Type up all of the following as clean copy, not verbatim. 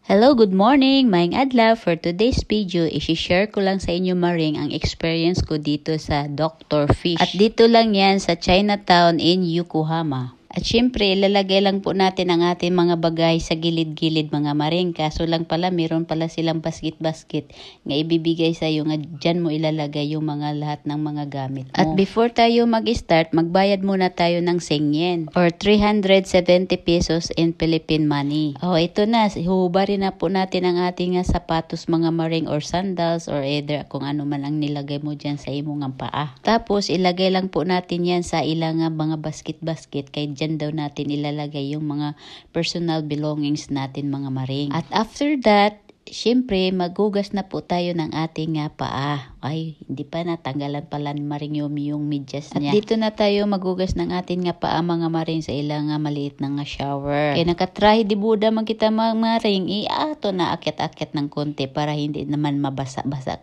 Hello, good morning! Maayong adlaw. For today's video, isi-share ko lang sa inyo maring ang experience ko dito sa Dr. Fish. At dito lang yan sa Chinatown in Yokohama. At syempre, ilalagay lang po natin ang ating mga bagay sa gilid-gilid mga maring. Kaso lang pala, meron pala silang basket-basket nga ibibigay sa iyo nga dyan mo ilalagay yung mga lahat ng mga gamit mo. At before tayo mag-start, magbayad muna tayo ng 100 yen or 370 pesos in Philippine money. Oh, ito na. Huhubarin na po natin ang ating sapatos mga maring or sandals or either kung ano man ang nilagay mo dyan sa imong paa. Tapos, ilagay lang po natin yan sa ilang mga basket-basket kay dyan daw natin ilalagay yung mga personal belongings natin mga maring. At after that, syempre maghugas na po tayo ng ating paa. Ay, hindi pa natanggalan pala ni Maring Yumi yung medyas niya. At dito na tayo maghugas ng ating paa mga maring sa ilang maliit na shower. Kaya nakatry di buda man kita mga maring, iato na akyat-akyat ng konti para hindi naman mabasa-basa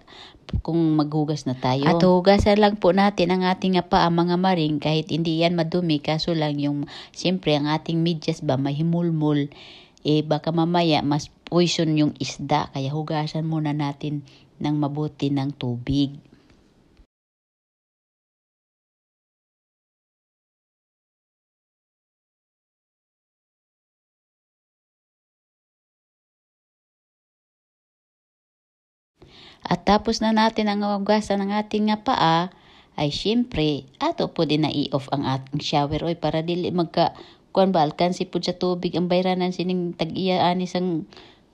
kung maghugas na tayo. At hugasan lang po natin ang ating paa mga maring kahit hindi yan madumi, kaso lang yung siyempre ang ating medyas ba may himulmul, baka mamaya mas poison yung isda, kaya hugasan muna natin ng mabuti ng tubig. At tapos na natin ang hugasan ng ating paa, ay syempre, ato po din na i-off ang ating shower oy para dili magka kuan ba alkansi po sa tubig ang bayranan sining tag-iya anis ang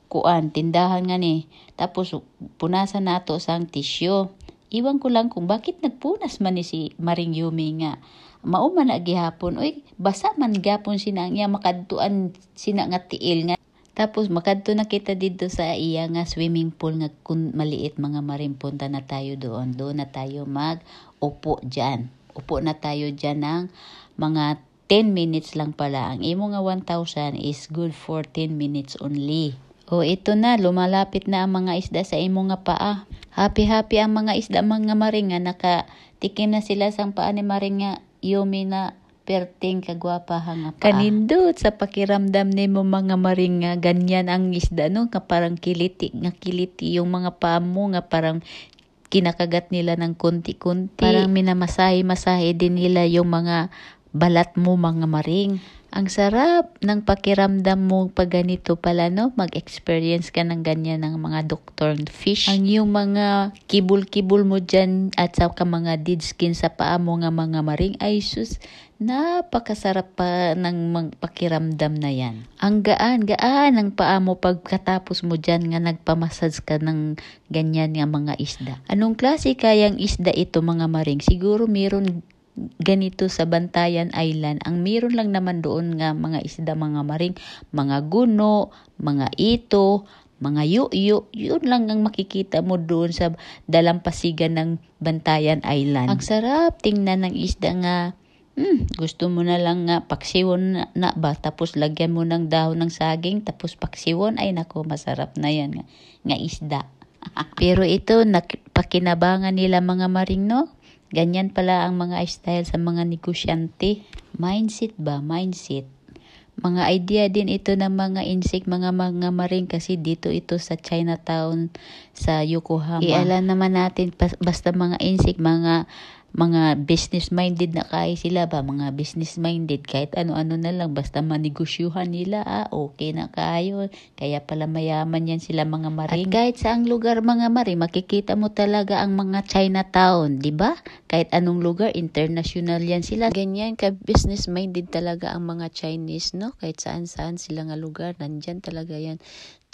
kuan tindahan nga ni. Tapos punasan nato sang tissue. Iwan ko lang kung bakit nagpunas man ni si Maring Yumi nga. Mauman na gihapon oy basa man gapon sina nga makadtuan sina nga tiil nga. Tapos makadto na kita dito sa iya nga swimming pool nga kun maliit mga maring, punta na tayo doon. Doon na tayo mag-upo dyan. Upo na tayo dyan ng mga 10 minutes lang pala. Ang imo nga 1,000 is good for 10 minutes only. O ito na, lumalapit na ang mga isda sa imo nga paa. Happy ang mga isda mga maring nga nakatikim na sila sang paa ni Maring nga Yumi na perting kagwapa nga paa. Kanindot sa pakiramdam nimo mga maring nga ganyan ang isda no, nga parang kiliti yung mga paa mo nga parang kinakagat nila ng kunti-kunti. Parang minamasahe-masahe din nila yung mga balat mo mga maring. Ang sarap ng pakiramdam mo pag ganito pala no, mag-experience ka ng ganyan ng mga Dr. Fish. Ang yung mga kibul-kibul mo dyan at sa mga dead skin sa paa mo nga mga maring, ay sus, napakasarap pa ng pakiramdam na yan. Ang gaan ng paa mo pagkatapos mo dyan nga nagpamassage ka ng ganyan nga mga isda. Anong klase kayang isda ito mga maring? Siguro meron ganito sa Bantayan Island. Ang meron lang naman doon nga mga isda mga maring, mga guno, mga ito, mga yuyo, yun lang ang makikita mo doon sa dalampasigan ng Bantayan Island. Ang sarap tingnan ng isda nga. Gusto mo na lang nga paksiwon na ba, tapos lagyan mo ng dahon ng saging, tapos paksiwon, ay nako, masarap na yan nga isda. Pero ito, pakinabangan nila mga maring no? Ganyan pala ang mga style sa mga negosyante. Mindset ba? Mindset. Mga idea din ito ng mga insect, mga maring, kasi dito ito sa Chinatown sa Yokohama. Ialam naman natin basta mga insect, mga business-minded na kaya sila ba? Mga business-minded, kahit ano-ano na lang, basta manegosyuhan nila, okay na kayo. Kaya pala mayaman yan sila mga maring. At kahit saang lugar mga maring, makikita mo talaga ang mga Chinatown, di ba? Kahit anong lugar, international yan sila. Ganyan ka business-minded talaga ang mga Chinese, no? Kahit saan-saan sila nga lugar, nandyan talaga yan.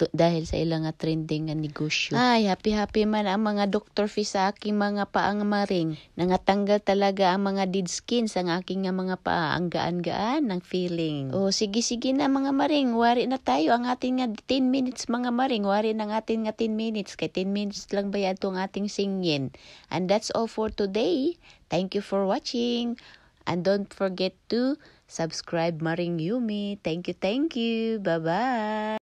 Dahil sa ilang trending nga negosyo. Ay, happy man ang mga Dr. Fish sa aking mga paang maring. Nangatanggal talaga ang mga dead skin sa aking mga paa. Ang gaan-gaan ng feeling. Sige na mga maring. Wari na tayo ang ating 10 minutes mga maring. Wari ng ating 10 minutes. Kay 10 minutes lang ba yan itong ating singin. And that's all for today. Thank you for watching. And don't forget to subscribe Maring Yumi. Thank you. Bye-bye.